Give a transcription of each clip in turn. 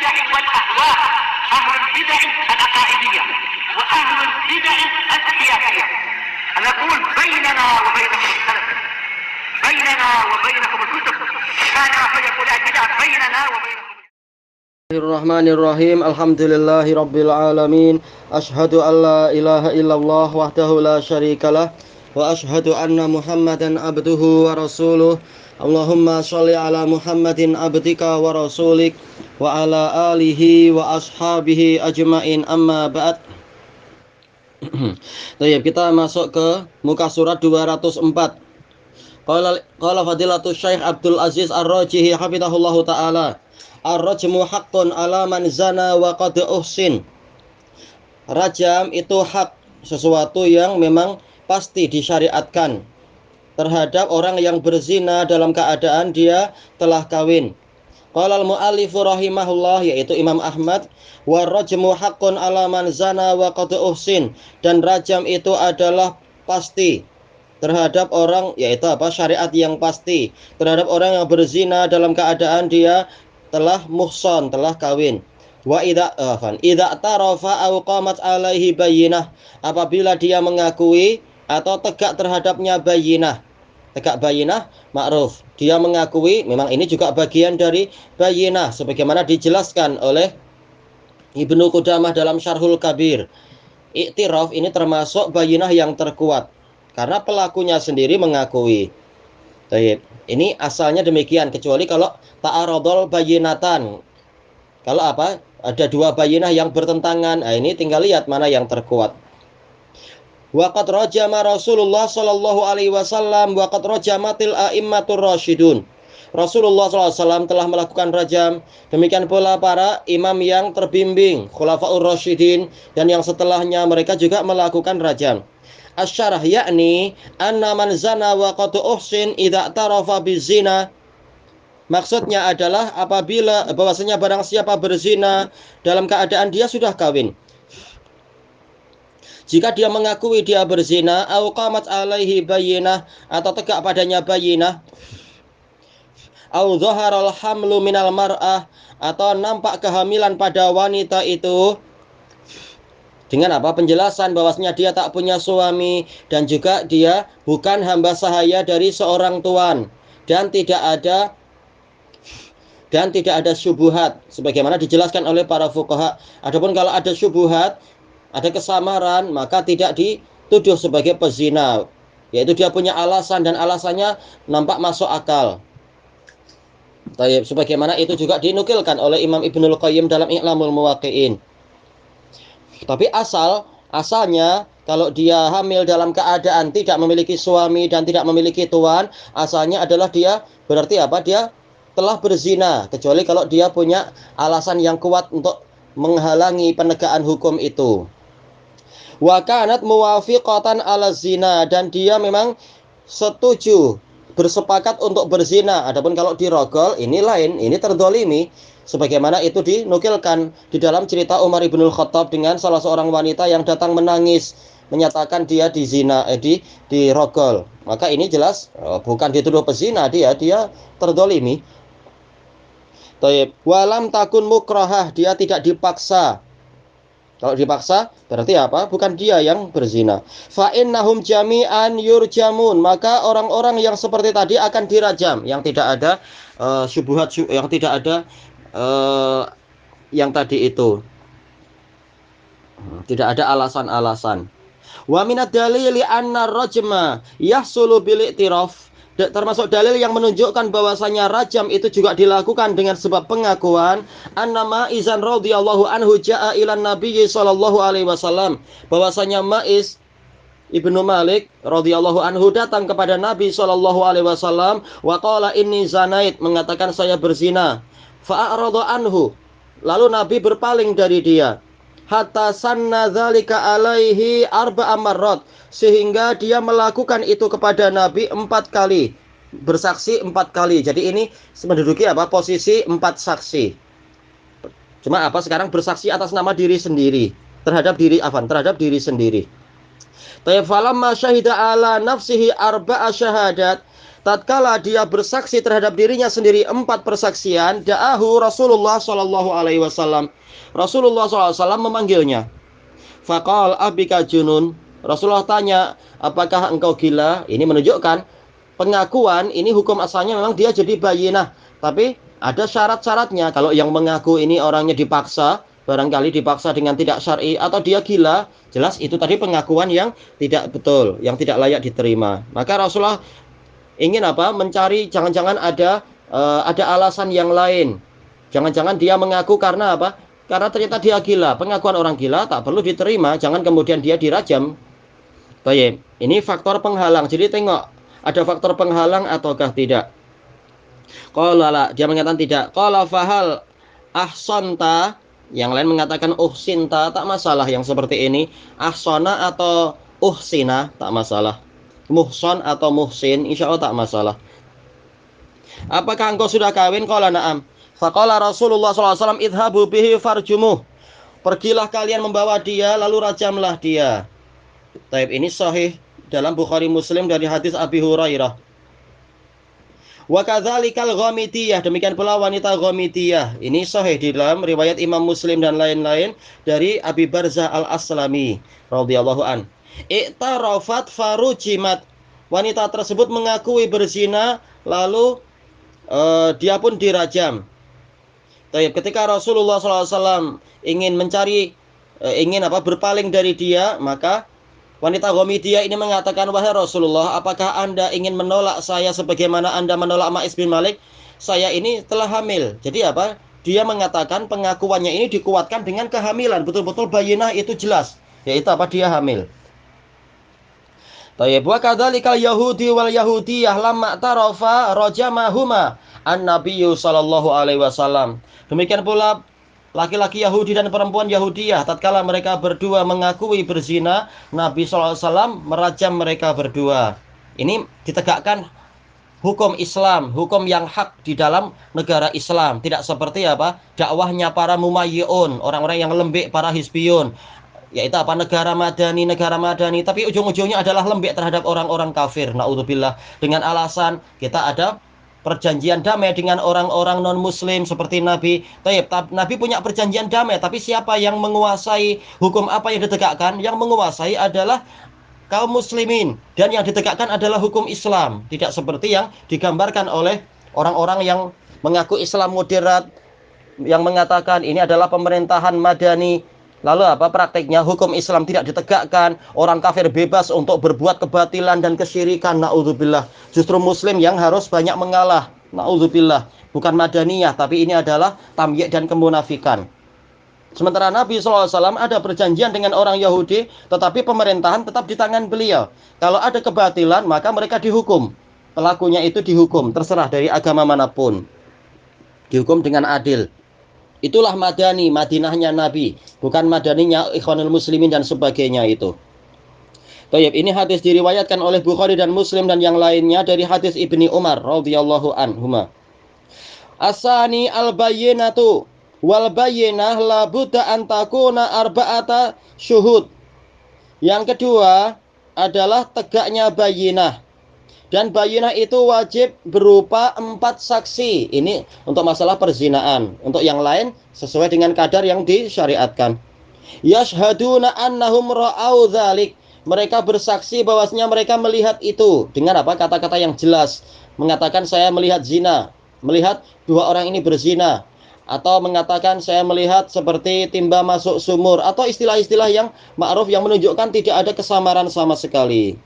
البدع والأهواء، أهل البدع العقائدية وأهل البدع السياسية. نقول بيننا وبينكم السلف، بيننا وبينكم الكتب، كان فيقول البدع بيننا وبينكم. Bismillahirrahmanirrahim. Alhamdulillahi rabbil alamin. Asyhadu an la ilaha illallah wahdahu la syarikalah wa asyhadu anna Muhammadan abduhu wa rasuluh. Allahumma sholli ala Muhammadin abdika wa rasulik wa ala alihi wa ashabihi ajmain, amma ba'd. Baik, kita masuk ke muka surat 204. Qala fadilatus Syekh Abdul Aziz Ar-Rajihi hafizahullahu taala. Ar-rajmu haqqun ala man zana wa qad uhsin. Rajam itu hak, sesuatu yang memang pasti disyariatkan terhadap orang yang berzina dalam keadaan dia telah kawin. Qala al-mu'allifu rahimahullah, yaitu Imam Ahmad, wa rajmu haqqun ala man zana wa qad uhsin, dan rajam itu adalah pasti terhadap orang, yaitu apa, syariat yang pasti terhadap orang yang berzina dalam keadaan dia telah muhsan, telah kawin. Wa idza tarafa aw qamat alaihi bayyinah, apabila dia mengakui atau tegak terhadapnya bayyinah. Tegak bayyinah ma'ruf, dia mengakui, memang ini juga bagian dari bayyinah sebagaimana dijelaskan oleh Ibnu Qudamah dalam Syarhul Kabir. Iktiraf ini termasuk bayyinah yang terkuat karena pelakunya sendiri mengakui. Baik, ini asalnya demikian, kecuali kalau ta'aradul bayyinatan. Kalau apa? Ada dua bayyinah yang bertentangan. Nah, ini tinggal lihat mana yang terkuat. Wa qad rajama Rasulullah sallallahu alaihi wasallam wa qad rajamatil a'immatur rasyidun. Rasulullah sallallahu alaihi wasallam telah melakukan rajam, demikian pula para imam yang terbimbing, khulafaur rasyidin, dan yang setelahnya mereka juga melakukan rajam. Asyarah yakni anna man zana wa qad uhsin idza tarafa bizina. Maksudnya adalah apabila bahwasanya barang siapa berzina dalam keadaan dia sudah kawin, jika dia mengakui dia berzina, au qamat alaihi bayyinah, atau tegak padanya bayyinah, au dhaharal hamlu minal mar'ah, atau nampak kehamilan pada wanita itu dengan apa? Penjelasan bahwasanya dia tak punya suami dan juga dia bukan hamba sahaya dari seorang tuan, dan tidak ada syubhat sebagaimana dijelaskan oleh para fuqaha. Adapun kalau ada syubhat, ada kesamaran, maka tidak dituduh sebagai pezina, yaitu dia punya alasan dan alasannya nampak masuk akal. Baik, sebagaimana itu juga dinukilkan oleh Imam Ibnul Qayyim dalam I'lamul Muwaqqi'in. Tapi asalnya kalau dia hamil dalam keadaan tidak memiliki suami dan tidak memiliki tuan, asalnya adalah dia berarti apa? Dia telah berzina, kecuali kalau dia punya alasan yang kuat untuk menghalangi penegakan hukum itu. Wa kanat muwafiqatan ala zina, dan dia memang setuju, bersepakat untuk berzina. Adapun kalau dirogol, ini lain, ini terdolimi. Sebagaimana itu dinukilkan di dalam cerita Umar ibnul Khattab dengan salah seorang wanita yang datang menangis, menyatakan dia dirogol. Maka ini jelas bukan dituduh pezina, dia terdolimi. Taib. Walam takun mukrahah, dia tidak dipaksa. Kalau dipaksa berarti apa? Bukan dia yang berzina. Fa innahum jami'an yurjamun, maka orang-orang yang seperti tadi akan dirajam, yang tidak ada syubhat, yang tidak ada yang tadi itu, tidak ada alasan-alasan. Wa minad dalili anna rajma yahsulu bil i'tiraf, termasuk dalil yang menunjukkan bahwasanya rajam itu juga dilakukan dengan sebab pengakuan. Anna Ma'izan radhiyallahu anhu jaa ila Nabi sallallahu alaihi wasallam, bahwasanya Ma'iz Ibnu Malik radhiyallahu anhu datang kepada Nabi sallallahu alaihi wasallam, wa qala inni zanait, mengatakan saya berzina. Fa'arada anhu, lalu Nabi berpaling dari dia. Hatta sanna dzalika alaihi arba'a marrat, sehingga dia melakukan itu kepada Nabi 4 kali, bersaksi 4 kali. Jadi ini menduduki apa? Posisi 4 saksi. Cuma apa? Sekarang bersaksi atas nama diri sendiri, terhadap diri sendiri. Falamma syahida ala nafsihi arba'a syahadat, tatkala dia bersaksi terhadap dirinya sendiri 4 persaksian, da'ahu Rasulullah sallallahu alaihi wasallam. Rasulullah sallallahu alaihi wasallam memanggilnya. Faqal abika junun. Rasulullah tanya, apakah engkau gila? Ini menunjukkan pengakuan ini hukum asalnya memang dia jadi bayinah, tapi ada syarat-syaratnya. Kalau yang mengaku ini orangnya dipaksa, barangkali dipaksa dengan tidak syar'i, atau dia gila, jelas itu tadi pengakuan yang tidak betul, yang tidak layak diterima. Maka Rasulullah ingin apa? Mencari, jangan-jangan ada alasan yang lain. Jangan-jangan dia mengaku karena apa? Karena ternyata dia gila. Pengakuan orang gila tak perlu diterima. Jangan kemudian dia dirajam. Baik, ini faktor penghalang. Jadi tengok, ada faktor penghalang ataukah tidak. Qala la, dia mengatakan tidak. Qala fahal ahsanta, yang lain mengatakan uhsinta, tak masalah yang seperti ini. Ahsana atau uhsina, tak masalah. Muhson atau muhsin, insya Allah tak masalah. Apakah engkau sudah kawin? Qala na'am. Faqala Rasulullah SAW, idhabu bihi farjumuh. Pergilah kalian membawa dia, lalu rajamlah dia. Taib, ini sahih dalam Bukhari Muslim dari hadis Abi Hurairah. Wa kadzalikal ghamitiyah, demikian pula wanita ghamitiyah. Ini sahih di dalam riwayat Imam Muslim dan lain-lain dari Abi Barzah Al-Aslami radhiyallahu an. I'tarafat farujimat. Wanita tersebut mengakui berzina, lalu dia pun dirajam. Taib, ketika Rasulullah SAW ingin berpaling dari dia, maka wanita Ghamidiyah ini mengatakan, wahai Rasulullah, apakah Anda ingin menolak saya sebagaimana Anda menolak Ma'is bin Malik? Saya ini telah hamil. Jadi apa? Dia mengatakan pengakuannya ini dikuatkan dengan kehamilan. Betul-betul bayinah itu jelas. Yaitu apa? Dia hamil. Tayyib, wa kadzalikal yahudi wal yahudiyah lamma tarafa rajamahuma an-nabiyyu sallallahu alaihi wasallam. Demikian pula laki-laki Yahudi dan perempuan Yahudiyah, tatkala mereka berdua mengakui berzina, Nabi sallallahu alaihi wasallam merajam mereka berdua. Ini ditegakkan hukum Islam, hukum yang hak di dalam negara Islam. Tidak seperti apa? Dakwahnya para mumayyi'un, orang-orang yang lembek, para hizbiyun. Yaitu apa? Negara madani, tapi ujung-ujungnya adalah lembek terhadap orang-orang kafir. Naudzubillah, dengan alasan kita ada perjanjian damai dengan orang-orang non-muslim seperti Nabi. Nabi punya perjanjian damai, tapi siapa yang menguasai hukum apa yang ditegakkan? Yang menguasai adalah kaum muslimin, dan yang ditegakkan adalah hukum Islam. Tidak seperti yang digambarkan oleh orang-orang yang mengaku Islam moderat, yang mengatakan ini adalah pemerintahan madani. Lalu apa praktiknya? Hukum Islam tidak ditegakkan, orang kafir bebas untuk berbuat kebatilan dan kesyirikan. Naudzubillah. Justru muslim yang harus banyak mengalah. Naudzubillah. Bukan madaniyah, tapi ini adalah tamyiz dan kemunafikan. Sementara Nabi SAW ada perjanjian dengan orang Yahudi, tetapi pemerintahan tetap di tangan beliau. Kalau ada kebatilan, maka mereka dihukum. Pelakunya itu dihukum, terserah dari agama manapun. Dihukum dengan adil. Itulah madani, Madinahnya Nabi, bukan madaninya Ikhwanul Muslimin dan sebagainya itu. Baik, ini hadis diriwayatkan oleh Bukhari dan Muslim dan yang lainnya dari hadis Ibni Umar radhiyallahu anhuma. Asani al-bayyinatu wal bayyinah la budda an takuna arba'ata syuhud. Yang kedua adalah tegaknya bayyinah. Dan bayinah itu wajib berupa 4 saksi. Ini untuk masalah perzinaan. Untuk yang lain sesuai dengan kadar yang disyariatkan. Yashhaduna annahum ra'au dzalik. Mereka bersaksi bahwasanya mereka melihat itu. Dengan apa? Kata-kata yang jelas. Mengatakan saya melihat zina. Melihat 2 orang ini berzina. Atau mengatakan saya melihat seperti timba masuk sumur. Atau istilah-istilah yang ma'ruf yang menunjukkan tidak ada kesamaran sama sekali.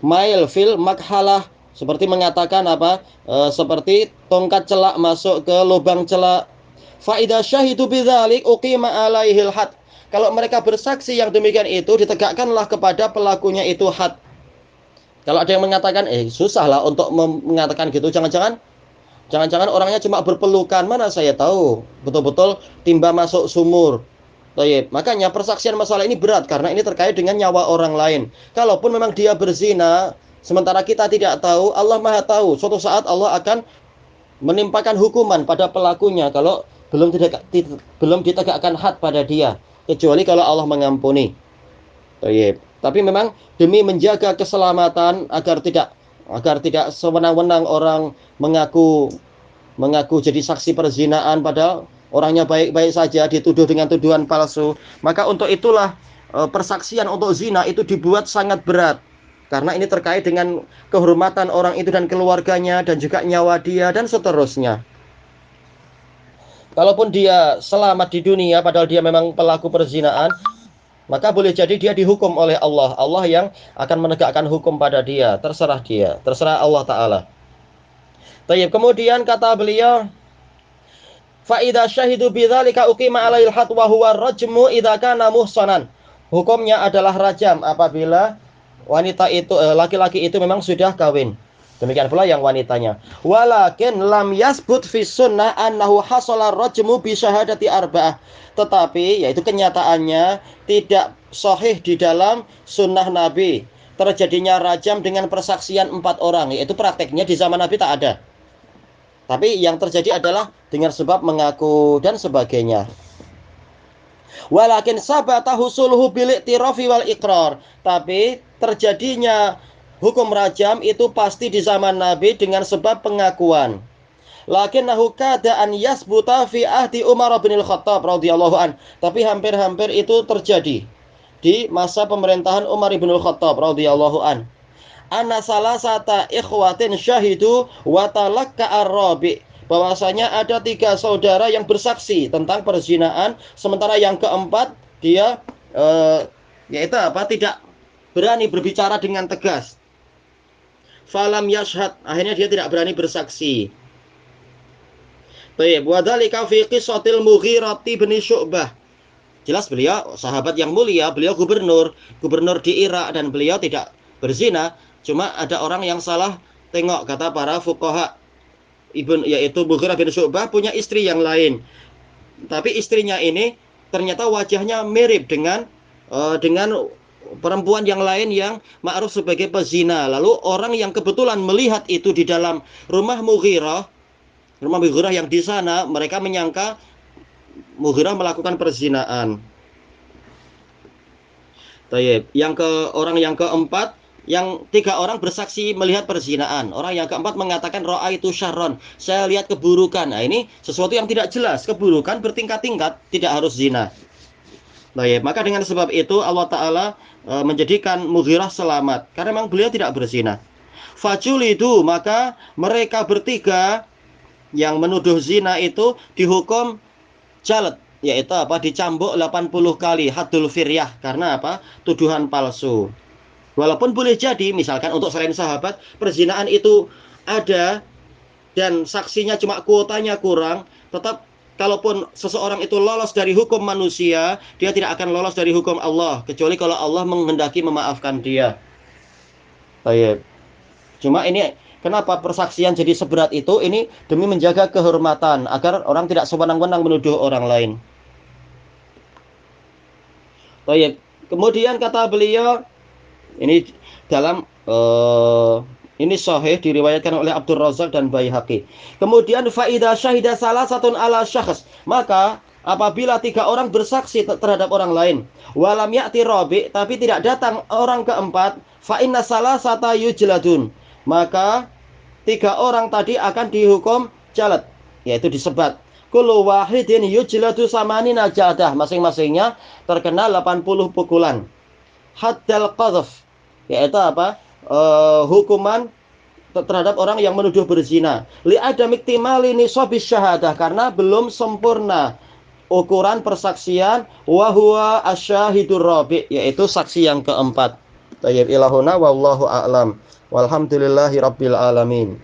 Mail fil makhalah, seperti mengatakan apa? Seperti tongkat celak masuk ke lubang celak. Fa idza syahidu bidzalik uqima alaihil had. Kalau mereka bersaksi yang demikian itu, ditegakkanlah kepada pelakunya itu had. Kalau ada yang mengatakan susahlah untuk mengatakan gitu, jangan-jangan orangnya cuma berpelukan, mana saya tahu betul-betul timba masuk sumur. Baik, makanya persaksian masalah ini berat karena ini terkait dengan nyawa orang lain. Kalaupun memang dia berzina, sementara kita tidak tahu, Allah Maha tahu. Suatu saat Allah akan menimpakan hukuman pada pelakunya kalau belum ditegakkan had pada dia, kecuali kalau Allah mengampuni. Baik. Tapi memang demi menjaga keselamatan agar tidak agar tidak sewenang-wenang orang mengaku jadi saksi perzinaan padahal orangnya baik-baik saja, dituduh dengan tuduhan palsu. Maka untuk itulah persaksian untuk zina itu dibuat sangat berat, karena ini terkait dengan kehormatan orang itu dan keluarganya dan juga nyawa dia dan seterusnya. Kalaupun dia selamat di dunia padahal dia memang pelaku perzinaan, maka boleh jadi dia dihukum oleh Allah. Allah yang akan menegakkan hukum pada dia. Terserah dia, terserah Allah Ta'ala. Tayyib. Kemudian kata beliau, fa idza syahidu bidzalika uqima 'alail had wa huwa rajmu idza kana muhsanan. Hukumnya adalah rajam apabila wanita itu laki-laki itu memang sudah kawin. Demikian pula yang wanitanya. Walakin lam yasbut fi sunnah annahu hasala rajmu bi syahadati arba'ah. Tetapi yaitu kenyataannya tidak sahih di dalam sunnah Nabi terjadinya rajam dengan persaksian 4 orang. Yaitu prakteknya di zaman Nabi tak ada. Tapi yang terjadi adalah dengan sebab mengaku dan sebagainya. Walakin sabata husuluhu bil i'tirafi wal iqrar. Tapi terjadinya hukum rajam itu pasti di zaman Nabi dengan sebab pengakuan. Lakinnahu kada an yasbuta fi ahdi Umar bin Al-Khattab radhiyallahu an. Tapi hampir-hampir itu terjadi di masa pemerintahan Umar bin Al-Khattab radhiyallahu an. Anna salasata ikhwatin syahidu wa talakka ar-rabi. Bahwasanya ada 3 saudara yang bersaksi tentang perzinaan, sementara yang keempat dia yaitu tidak berani berbicara dengan tegas. Falam yashhad, akhirnya dia tidak berani bersaksi. Baik, wa dzalika fi qissatil Mughirah bin Syu'bah. Jelas beliau sahabat yang mulia, beliau gubernur di Irak dan beliau tidak berzina, cuma ada orang yang salah tengok, kata para fuqaha. Yaitu Mughirah bin Syu'bah punya istri yang lain. Tapi istrinya ini ternyata wajahnya mirip dengan perempuan yang lain yang ma'ruf sebagai pezina. Lalu orang yang kebetulan melihat itu di dalam rumah Mughirah yang di sana, mereka menyangka Mughirah melakukan perzinaan. Tayyib. Orang yang keempat, yang 3 orang bersaksi melihat perzinaan. Orang yang keempat mengatakan ra'aitu syarron, saya lihat keburukan. Nah, ini sesuatu yang tidak jelas. Keburukan bertingkat-tingkat, tidak harus zina. Baik, maka dengan sebab itu Allah Ta'ala menjadikan Mughirah selamat karena memang beliau tidak berzina. Fajulidu, maka mereka bertiga yang menuduh zina itu dihukum jalat, yaitu dicambuk 80 kali haddul firyah karena tuduhan palsu. Walaupun boleh jadi misalkan untuk selain sahabat perzinaan itu ada dan saksinya cuma kuotanya kurang, tetap kalaupun seseorang itu lolos dari hukum manusia, dia tidak akan lolos dari hukum Allah kecuali kalau Allah menghendaki memaafkan dia. Baik. Cuma ini kenapa persaksian jadi seberat itu? Ini demi menjaga kehormatan agar orang tidak sewenang-wenang menuduh orang lain. Baik. Kemudian kata beliau, ini dalam ini sahih diriwayatkan oleh Abdul Razak dan Baihaqi. Kemudian faida syahida salasatun ala syakhs, maka apabila 3 orang bersaksi terhadap orang lain, walam ya'ti rabi, tapi tidak datang orang keempat, fa inna salasata yujladun, maka 3 orang tadi akan dihukum jalat, yaitu disebat. Kullu wahidin yujladu samanina jadah, masing-masingnya terkena 80 pukulan. Haddal qadhf, yaitu hukuman terhadap orang yang menuduh berzina. Li adam iktimali nisabis syahadah, karena belum sempurna ukuran persaksian wa huwa asyahidur rabi, yaitu saksi yang keempat. Tayyib ilahuna wallahu a'lam. Walhamdulillahi rabbil alamin.